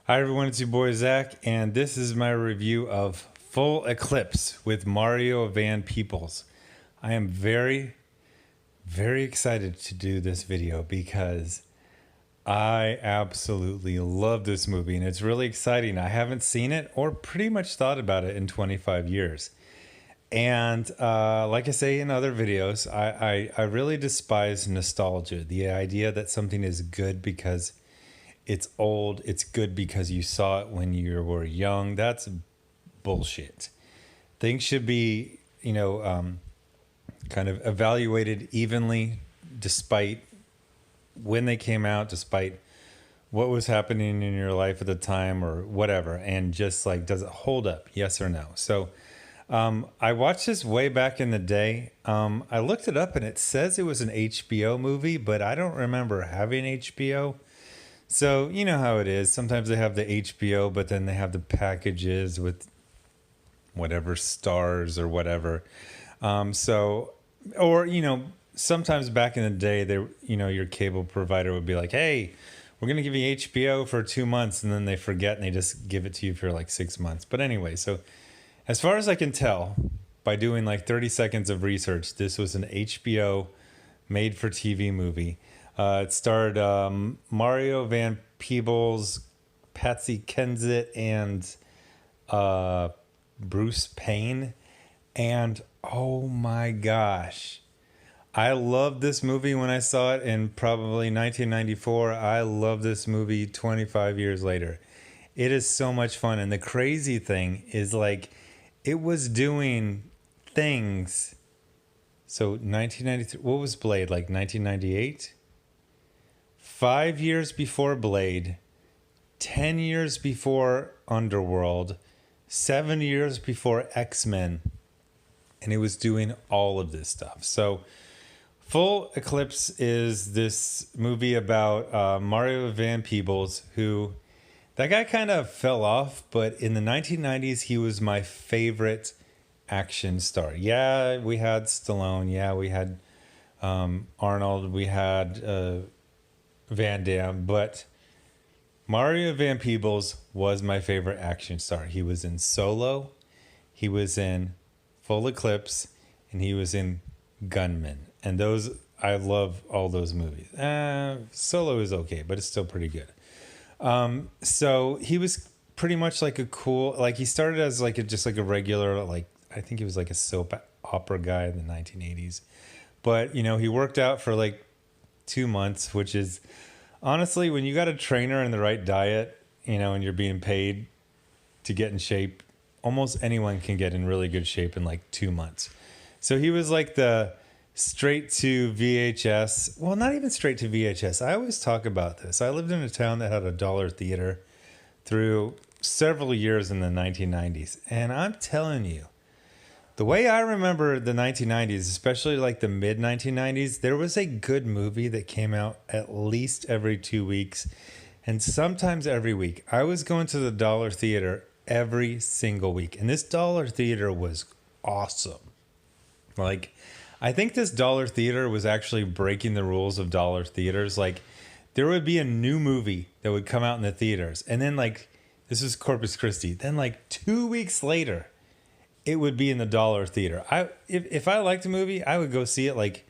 Hi everyone, it's your boy Zach, and this is my review of Full Eclipse with Mario Van Peebles. I am very excited to do this video because I absolutely love this movie and it's really exciting. I haven't seen it or pretty much thought about it in 25 years. And like I say in other videos, I really despise nostalgia, the idea that something is good because it's old, it's good because you saw it when you were young. That's bullshit. Things should be, kind of evaluated evenly despite when they came out, despite what was happening in your life at the time or whatever. And just like, does it hold up? Yes or no? So I watched this way back in the day. I looked it up and it says it was an HBO movie, but I don't remember having HBO. So you know how it is. Sometimes they have the HBO, but then they have the packages with whatever stars or whatever. Sometimes back in the day, your cable provider would be like, "Hey, we're gonna give you HBO for 2 months," and then they forget and they just give it to you for like 6 months. But anyway, so as far as I can tell, by doing like 30 seconds of research, this was an HBO made-for-TV movie. It starred Mario Van Peebles, Patsy Kensit, and Bruce Payne. And oh my gosh, I loved this movie when I saw it in probably 1994. I love this movie 25 years later. It is so much fun. And the crazy thing is, like, it was doing things. So 1993, what was Blade, like 1998? 5 years before Blade, 10 years before Underworld, 7 years before X-Men, and it was doing all of this stuff. So Full Eclipse is this movie about Mario Van Peebles, who, that guy kind of fell off, but in the 1990s, he was my favorite action star. Yeah, we had Stallone. Yeah, we had Arnold. We had Van Damme, but Mario Van Peebles was my favorite action star. He was in Solo, he was in Full Eclipse, and he was in Gunman. And those, I love all those movies. Solo is okay, but it's still pretty good. So he was pretty much like a cool, like he started as like just like a regular, like I think he was like a soap opera guy in the 1980s. But, he worked out for like 2 months, which is honestly, when you got a trainer and the right diet, and you're being paid to get in shape, almost anyone can get in really good shape in like 2 months. So he was like the straight to VHS. Well, not even straight to VHS. I always talk about this. I lived in a town that had a dollar theater through several years in the 1990s. And I'm telling you, the way I remember the 1990s, especially like the mid 1990s, there was a good movie that came out at least every 2 weeks and sometimes every week. I was going to the dollar theater every single week, and this dollar theater was awesome. Like, I think this dollar theater was actually breaking the rules of dollar theaters. Like, there would be a new movie that would come out in the theaters, and then like, this is Corpus Christi, then like 2 weeks later, it would be in the dollar theater. If I liked a movie, I would go see it like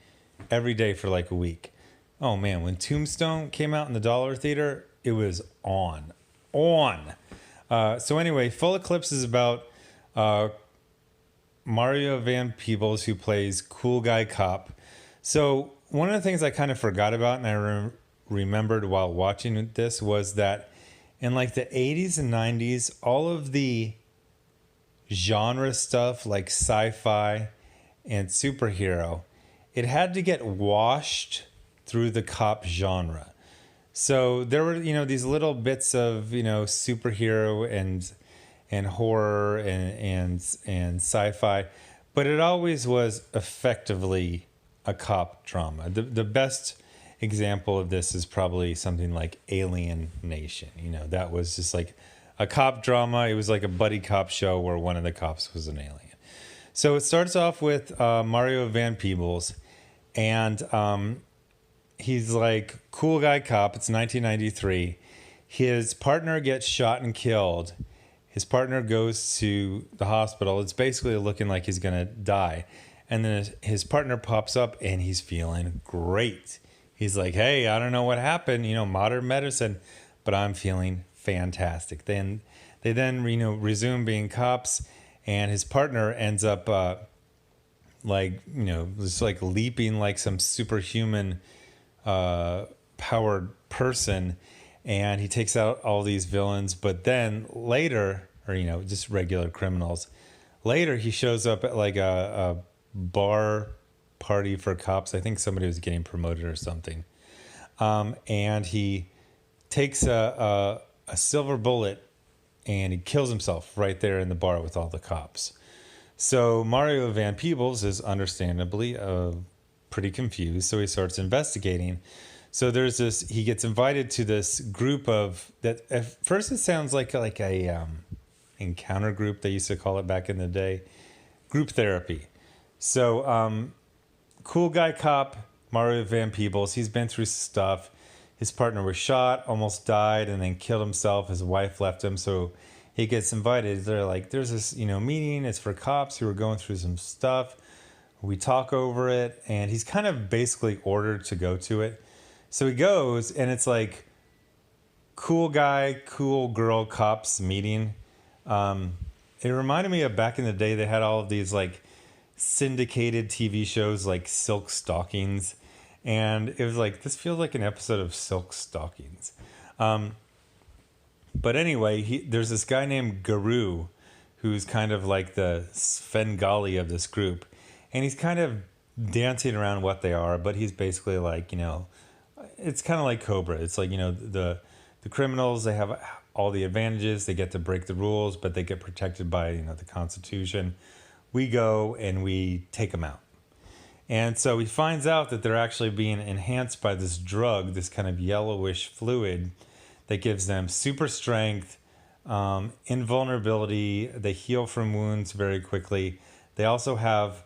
every day for like a week. Oh man, when Tombstone came out in the dollar theater, it was on. So anyway, Full Eclipse is about Mario Van Peebles, who plays cool guy cop. So one of the things I kind of forgot about, and I remembered while watching this, was that in like the 80s and 90s, all of the genre stuff like sci-fi and superhero, it had to get washed through the cop genre. So there were, these little bits of, superhero and horror and sci-fi, but it always was effectively a cop drama. The best example of this is probably something like Alien Nation. That was just like a cop drama. It was like a buddy cop show where one of the cops was an alien. So it starts off with Mario Van Peebles, and he's like cool guy cop. It's 1993. His partner gets shot and killed. His partner goes to the hospital. It's basically looking like he's going to die. And then his partner pops up and he's feeling great. He's like, hey, I don't know what happened, modern medicine, but I'm feeling fantastic. Then they resume being cops, and his partner ends up just like leaping like some superhuman powered person, and he takes out all these villains. But then later, or just regular criminals, later he shows up at like a bar party for cops. I think somebody was getting promoted or something, and he takes a silver bullet and he kills himself right there in the bar with all the cops. So Mario Van Peebles is understandably pretty confused, so he starts investigating. So there's this, he gets invited to this group that at first it sounds like a encounter group, they used to call it back in the day, group therapy. So cool guy cop, Mario Van Peebles, he's been through stuff. His partner was shot, almost died, and then killed himself. His wife left him, so he gets invited. They're like, there's this, meeting. It's for cops who are going through some stuff. We talk over it, and he's kind of basically ordered to go to it. So he goes, and it's like cool guy, cool girl cops meeting. It reminded me of back in the day, they had all of these like syndicated TV shows like Silk Stockings. And it was like, this feels like an episode of Silk Stockings. But anyway, there's this guy named Guru, who's kind of like the Svengali of this group. And he's kind of dancing around what they are, but he's basically like, it's kind of like Cobra. It's like, the criminals, they have all the advantages. They get to break the rules, but they get protected by, the Constitution. We go and we take them out. And so he finds out that they're actually being enhanced by this drug, this kind of yellowish fluid that gives them super strength, invulnerability. They heal from wounds very quickly. They also have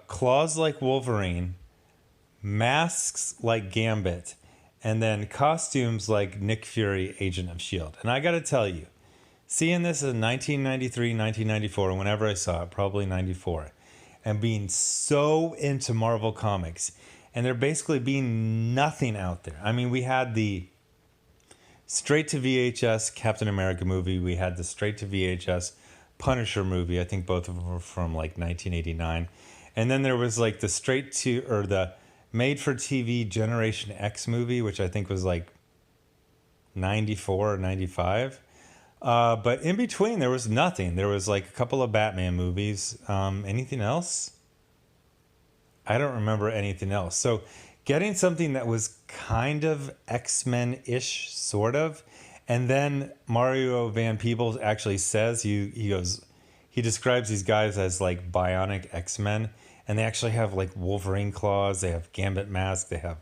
claws like Wolverine, masks like Gambit, and then costumes like Nick Fury, Agent of S.H.I.E.L.D. And I got to tell you, seeing this in 1993, 1994, whenever I saw it, probably 94, and being so into Marvel Comics, and there basically being nothing out there. I mean, we had the straight to VHS Captain America movie. We had the straight to VHS Punisher movie. I think both of them were from like 1989. And then there was like the straight to, or the made for TV Generation X movie, which I think was like 94 or 95. But in between, there was nothing. There was like a couple of Batman movies. Anything else? I don't remember anything else. So getting something that was kind of X-Men-ish, sort of. And then Mario Van Peebles actually says, he describes these guys as like bionic X-Men. And they actually have like Wolverine claws. They have Gambit masks. They have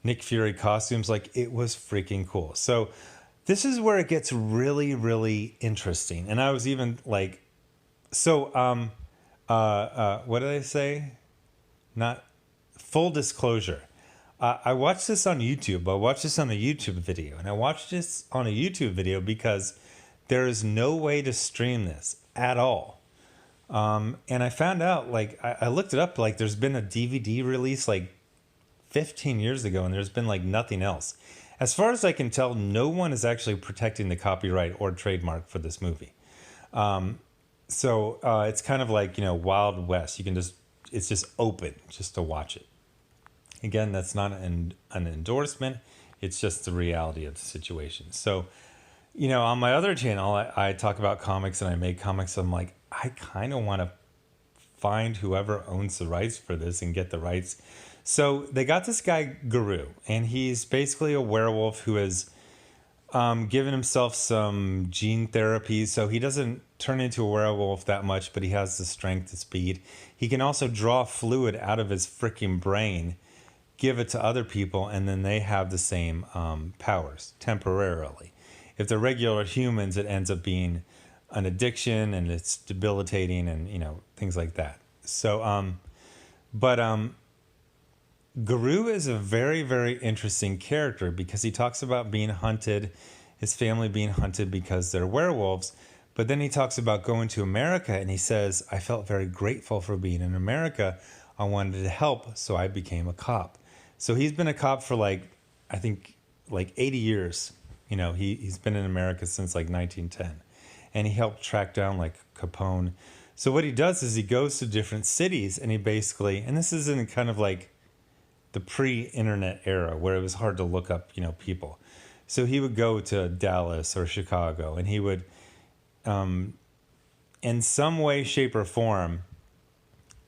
Nick Fury costumes. Like, it was freaking cool. So this is where it gets really, really interesting. And I was even like, what did I say? Not full disclosure. I watched this on YouTube. I watched this on a YouTube video. And I watched this on a YouTube video because there is no way to stream this at all. And I found out, like, I looked it up, like, there's been a DVD release like 15 years ago, and there's been like nothing else. As far as I can tell, no one is actually protecting the copyright or trademark for this movie. So it's kind of like, Wild West. It's just open just to watch it. Again, that's not an endorsement. It's just the reality of the situation. So, on my other channel, I talk about comics and I make comics. I'm like, I kind of want to find whoever owns the rights for this and get the rights. So they got this guy, Guru, and he's basically a werewolf who has given himself some gene therapy. So he doesn't turn into a werewolf that much, but he has the strength and speed. He can also draw fluid out of his freaking brain, give it to other people, and then they have the same powers temporarily. If they're regular humans, it ends up being an addiction and it's debilitating and, things like that. So, Guru is a very, very interesting character because he talks about being hunted his family being hunted because they're werewolves. But then he talks about going to America, and he says, I felt very grateful for being in America. I wanted to help, so I became a cop. So he's been a cop for I think 80 years. He's been in America since 1910. And he helped track down Capone. So what he does is he goes to different cities, and he basically, and this is in kind of the pre-internet era where it was hard to look up, people. So he would go to Dallas or Chicago, and he would, in some way, shape, or form,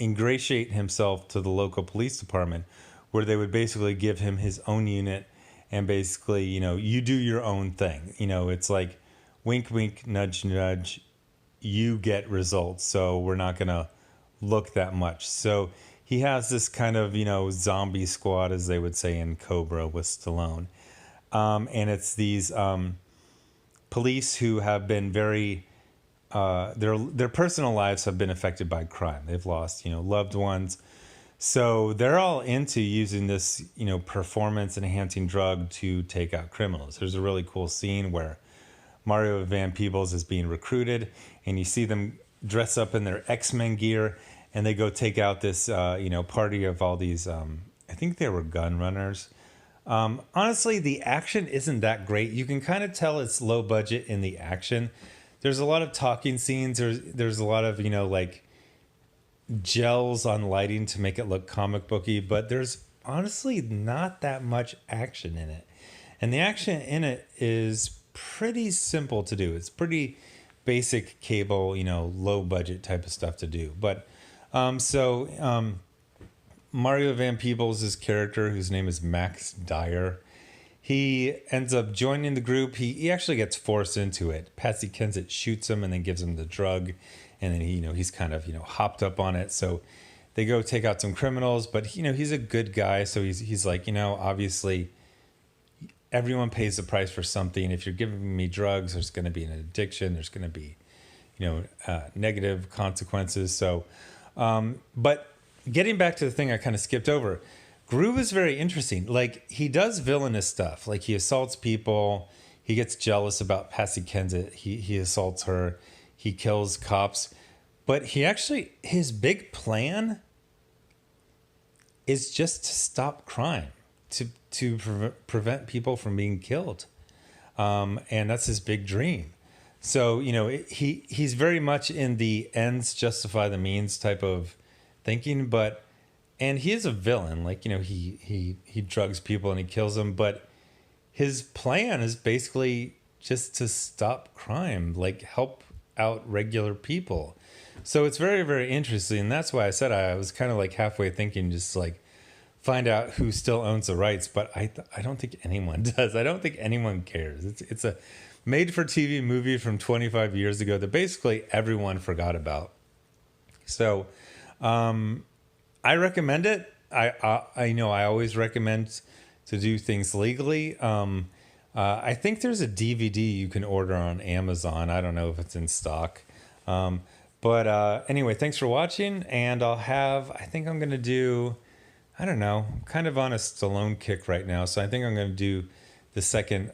ingratiate himself to the local police department, where they would basically give him his own unit, and basically, you do your own thing. It's like wink, wink, nudge, nudge. You get results, so we're not gonna look that much. So he has this kind of zombie squad, as they would say in Cobra with Stallone, and it's these police who have been very their personal lives have been affected by crime. They've lost loved ones, so they're all into using this performance enhancing drug to take out criminals. There's a really cool scene where Mario Van Peebles is being recruited, and you see them dress up in their X-Men gear, and they go take out this, party of all these, I think they were gun runners. Honestly, the action isn't that great. You can kind of tell it's low budget in the action. There's a lot of talking scenes. There's a lot of, gels on lighting to make it look comic booky, but there's honestly not that much action in it. And the action in it is pretty simple to do. It's pretty basic cable, low budget type of stuff to do. But Mario Van Peebles' character, whose name is Max Dyer, he ends up joining the group. He actually gets forced into it. Patsy Kensit shoots him and then gives him the drug, and then he's kind of hopped up on it. So they go take out some criminals, but he's a good guy. So he's like, obviously everyone pays the price for something. If you're giving me drugs, there's going to be an addiction. There's going to be, negative consequences. So, but getting back to the thing I kind of skipped over, Groove is very interesting. He does villainous stuff. He assaults people. He gets jealous about Patsy Kensit. He assaults her. He kills cops. But his big plan is just to stop crime, to prevent people from being killed. And that's his big dream. So, he's very much in the ends justify the means type of thinking, and he is a villain. He drugs people and he kills them, but his plan is basically just to stop crime, help out regular people. So it's very, very interesting. And that's why I said I was kind of halfway thinking just find out who still owns the rights, but I don't think anyone does. I don't think anyone cares. It's a made-for-TV movie from 25 years ago that basically everyone forgot about. So I recommend it. I know I always recommend to do things legally. I think there's a DVD you can order on Amazon. I don't know if it's in stock. But anyway, thanks for watching. And I think I'm going to do, I don't know, I'm kind of on a Stallone kick right now. So I think I'm going to do the second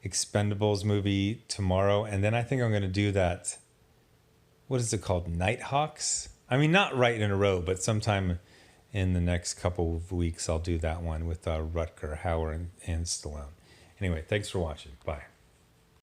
Expendables movie tomorrow. And then I think I'm going to do that, what is it called? Nighthawks? I mean, not right in a row, but sometime in the next couple of weeks, I'll do that one with Rutger Hauer and Stallone. Anyway, thanks for watching. Bye.